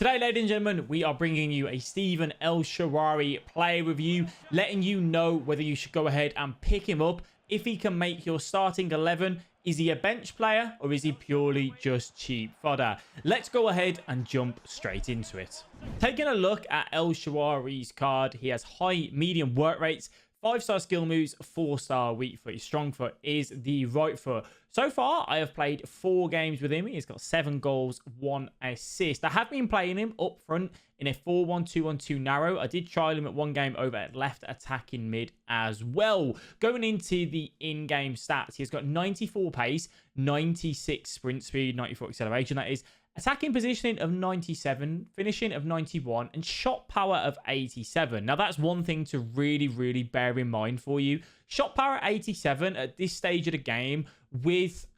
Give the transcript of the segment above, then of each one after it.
Today, ladies and gentlemen, we are bringing you a Steven El Shaarawy player review, letting you know whether you should go ahead and pick him up. If he can make your starting 11, is he a bench player or is he purely just cheap fodder? Let's go ahead and jump straight into it. Taking a look at El Shaarawy's card, he has high, medium work rates, 5-star skill moves, 4-star weak foot. His strong foot is the right foot. So far, I have played 4 games with him. He's got 7 goals, 1 assist. I have been playing him up front in a 4-1-2-1-2 narrow. I did trial him at one game over at left attacking mid as well. Going into the in-game stats, he's got 94 pace, 96 sprint speed, 94 acceleration, that is. Attacking positioning of 97, finishing of 91, and shot power of 87. Now, that's one thing to really bear in mind for you. Shot power at 87 at this stage of the game with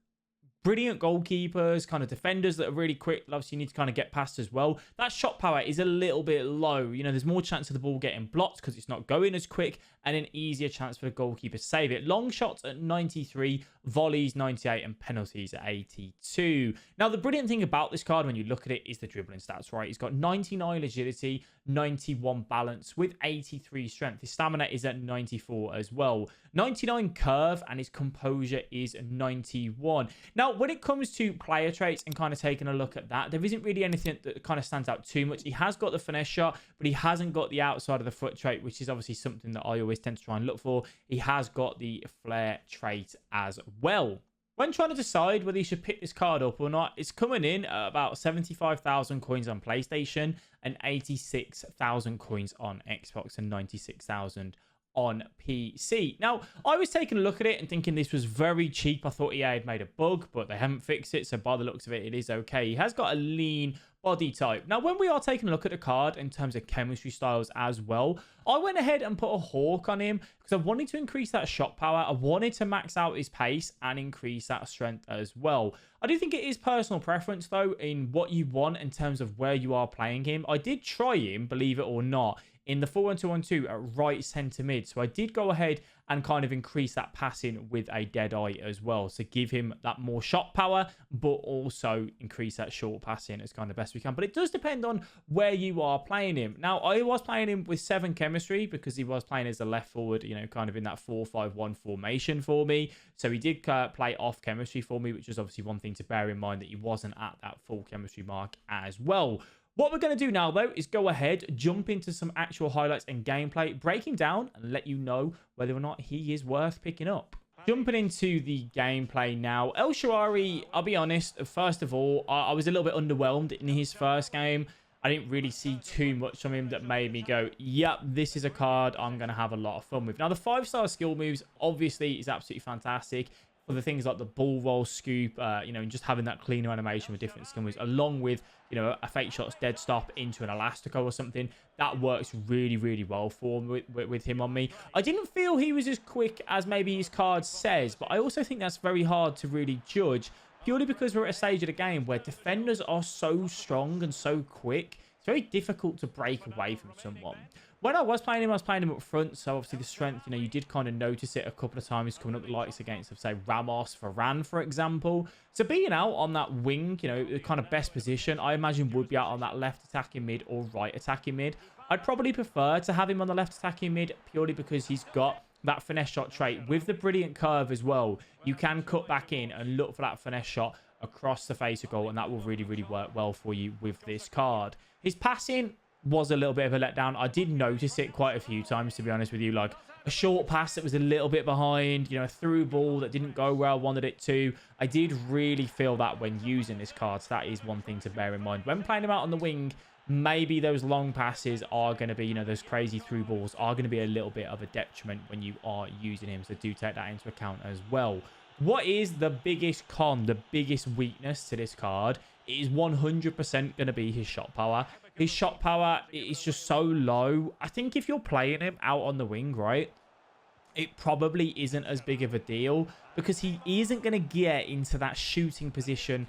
brilliant goalkeepers, kind of defenders that are really quick. Obviously, you need to kind of get past as well. That shot power is a little bit low. You know, there's more chance of the ball getting blocked because it's not going as quick, and an easier chance for the goalkeeper to save it. Long shots at 93, volleys 98, and penalties at 82. Now, the brilliant thing about this card when you look at it is the dribbling stats, right? He's got 99 agility, 91 balance with 83 strength. His stamina is at 94 as well. 99 curve, and his composure is 91. Now, when it comes to player traits and kind of taking a look at that, there isn't really anything that kind of stands out too much. He has got the finesse shot, but he hasn't got the outside of the foot trait, which is obviously something that I always tend to try and look for. He has got the flair trait as well. When trying to decide whether you should pick this card up or not, it's coming in at about 75,000 coins on PlayStation and 86,000 coins on Xbox and 96,000 on PC. Now, I was taking a look at it and thinking this was very cheap. I thought EA had made a bug, but they haven't fixed it. So by the looks of it, it is okay. He has got a lean body type. Now, when we are taking a look at the card in terms of chemistry styles as well, I went ahead and put a hawk on him because I wanted to increase that shot power. I wanted to max out his pace and increase that strength as well. I do think it is personal preference, though, in what you want in terms of where you are playing him. I did try him, believe it or not, in the 4-1-2-1-2 at right centre mid. So I did go ahead and kind of increase that passing with a dead eye as well. So give him that more shot power, but also increase that short passing as kind of best we can. But it does depend on where you are playing him. Now, I was playing him with 7 chemistry because he was playing as a left forward, you know, kind of in that 4-5-1 formation for me. So he did play off chemistry for me, which is obviously one thing to bear in mind, that he wasn't at that full chemistry mark as well. What we're going to do now, though, is go ahead, jump into some actual highlights and gameplay, break him down and let you know whether or not he is worth picking up. Jumping into the gameplay now. El Shaarawy, I'll be honest, first of all, I was a little bit underwhelmed in his first game. I didn't really see too much from him that made me go, yep, this is a card I'm going to have a lot of fun with. Now, the 5-star skill moves, obviously, is absolutely fantastic. For the things like the ball roll scoop, you know, and just having that cleaner animation with different skill moves, along with, you know, a fake shots dead stop into an elastico or something, that works really well for with him on me. I didn't feel he was as quick as maybe his card says, but I also think that's very hard to really judge, purely because we're at a stage of the game where defenders are so strong and so quick. It's very difficult to break away from someone. When I was playing him up front, so obviously the strength, you know, you did kind of notice it a couple of times coming up the likes against, say, Ramos, Varane, for example. So being out on that wing, you know, the kind of best position, I imagine would be out on that left attacking mid or right attacking mid. I'd probably prefer to have him on the left attacking mid purely because he's got that finesse shot trait with the brilliant curve as well. You can cut back in and look for that finesse shot across the face of goal, and that will really work well for you with this card. His passing was a little bit of a letdown. I did notice it quite a few times, to be honest with you, like a short pass that was a little bit behind, you know, a through ball that didn't go where I wanted it to. I did really feel that when using this card, so that is one thing to bear in mind. When playing him out on the wing, maybe those long passes are going to be, you know, those crazy through balls are going to be a little bit of a detriment when you are using him, so do take that into account as well. What is the biggest con, the biggest weakness to this card? It is 100% going to be his shot power. His shot power is just so low. I think if you're playing him out on the wing, right, it probably isn't as big of a deal because he isn't going to get into that shooting position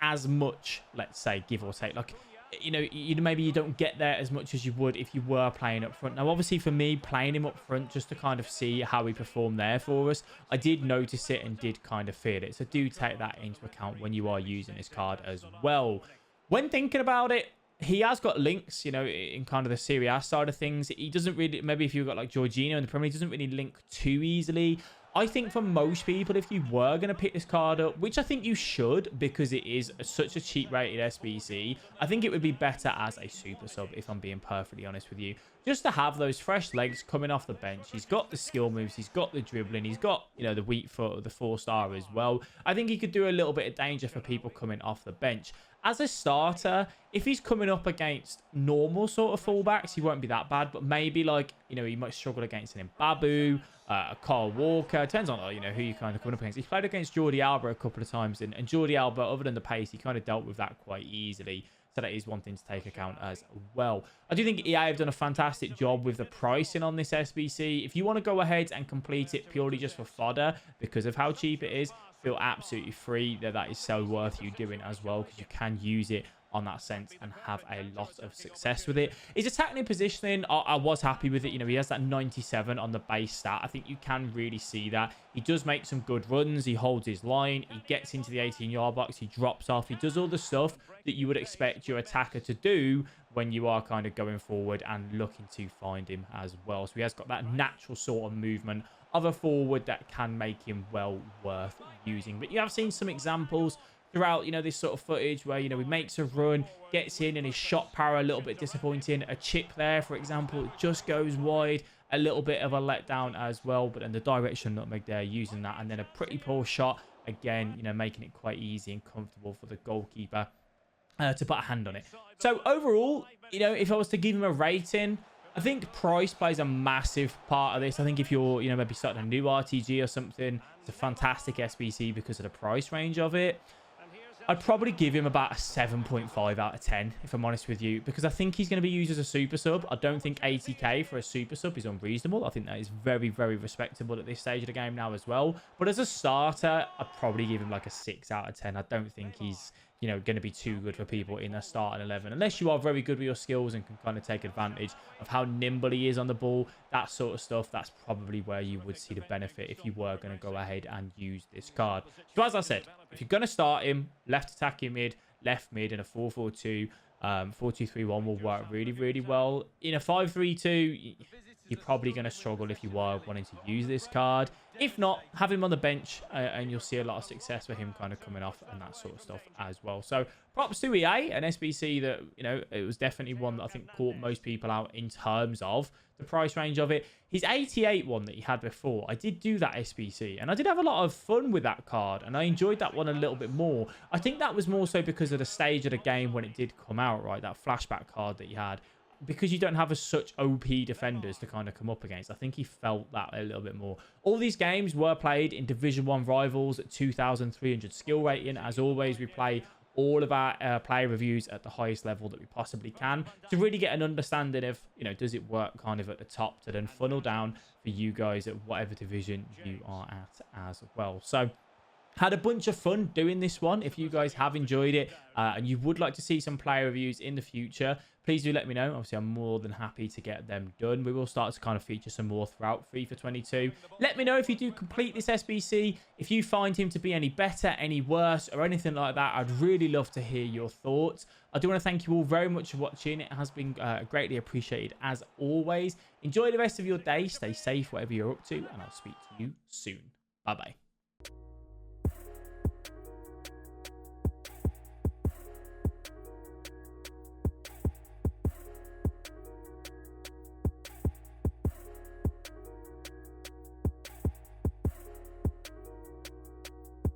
as much, let's say, give or take. Like, you know, maybe you don't get there as much as you would if you were playing up front. Now, obviously, for me, playing him up front just to kind of see how he performed there for us, I did notice it and did kind of feel it. So do take that into account when you are using this card as well. When thinking about it, he has got links, you know, in kind of the Serie A side of things. He doesn't really, maybe if you've got like Jorginho in the Premier League, doesn't really link too easily. I think for most people, if you were going to pick this card up, which I think you should because it is such a cheap rated SBC, I think it would be better as a super sub, if I'm being perfectly honest with you. Just to have those fresh legs coming off the bench. He's got the skill moves, he's got the dribbling, he's got, you know, the weak foot, the 4-star as well. I think he could do a little bit of danger for people coming off the bench. As a starter, if he's coming up against normal sort of fullbacks, he won't be that bad. But maybe like, you know, he might struggle against an Mbabu, a Kyle Walker. Depends on, you know, who you kind of coming up against. He's played against Jordi Alba a couple of times. And Jordi Alba, other than the pace, he kind of dealt with that quite easily. So that is one thing to take account as well. I do think EA have done a fantastic job with the pricing on this SBC. If you want to go ahead and complete it purely just for fodder because of how cheap it is, feel absolutely free that is so worth you doing as well, because you can use it on that sense and have a lot of success with it. His attacking and positioning, I was happy with it. You know, he has that 97 on the base stat. I think you can really see that. He does make some good runs. He holds his line. He gets into the 18-yard box. He drops off. He does all the stuff that you would expect your attacker to do when you are kind of going forward and looking to find him as well. So he has got that natural sort of movement of a forward that can make him well worth using. But you have seen some examples throughout, you know, this sort of footage where, you know, he makes a run, gets in, and his shot power a little bit disappointing. A chip there, for example, it just goes wide. A little bit of a letdown as well, but then the direction nutmeg there, using that, and then a pretty poor shot again, you know, making it quite easy and comfortable for the goalkeeper to put a hand on it. So overall, you know, if I was to give him a rating, I think price plays a massive part of this. I think if you're, you know, maybe starting a new RTG or something, it's a fantastic SBC because of the price range of it. I'd probably give him about a 7.5 out of 10, if I'm honest with you, because I think he's going to be used as a super sub. I don't think 80k for a super sub is unreasonable. I think that is very, very respectable at this stage of the game now as well. But as a starter, I'd probably give him like a 6 out of 10. I don't think he's, you know, going to be too good for people in a starting 11. Unless you are very good with your skills and can kind of take advantage of how nimble he is on the ball, that sort of stuff, that's probably where you would see the benefit if you were going to go ahead and use this card. So as I said, if you're going to start him, left attacking mid, left mid in a 4-4-2, 4-2-3-1 will work really, really well. In a 5-3-2, you're probably going to struggle if you are wanting to use this card. If not, have him on the bench and you'll see a lot of success for him kind of coming off and that sort of stuff as well. So props to EA, an SBC that, you know, it was definitely one that I think caught most people out in terms of the price range of it. His 88 one that he had before, I did do that SBC and I did have a lot of fun with that card and I enjoyed that one a little bit more. I think that was more so because of the stage of the game when it did come out, right? That flashback card that he had. Because you don't have such OP defenders to kind of come up against, I think he felt that a little bit more. All these games were played in Division 1 rivals at 2,300 skill rating. As always, we play all of our player reviews at the highest level that we possibly can to really get an understanding of, you know, does it work kind of at the top to then funnel down for you guys at whatever division you are at as well. So had a bunch of fun doing this one. If you guys have enjoyed it and you would like to see some player reviews in the future, please do let me know. Obviously, I'm more than happy to get them done. We will start to kind of feature some more throughout FIFA 22. Let me know if you do complete this SBC, if you find him to be any better, any worse, or anything like that. I'd really love to hear your thoughts. I do want to thank you all very much for watching. It has been greatly appreciated as always. Enjoy the rest of your day. Stay safe, whatever you're up to, and I'll speak to you soon. Bye-bye.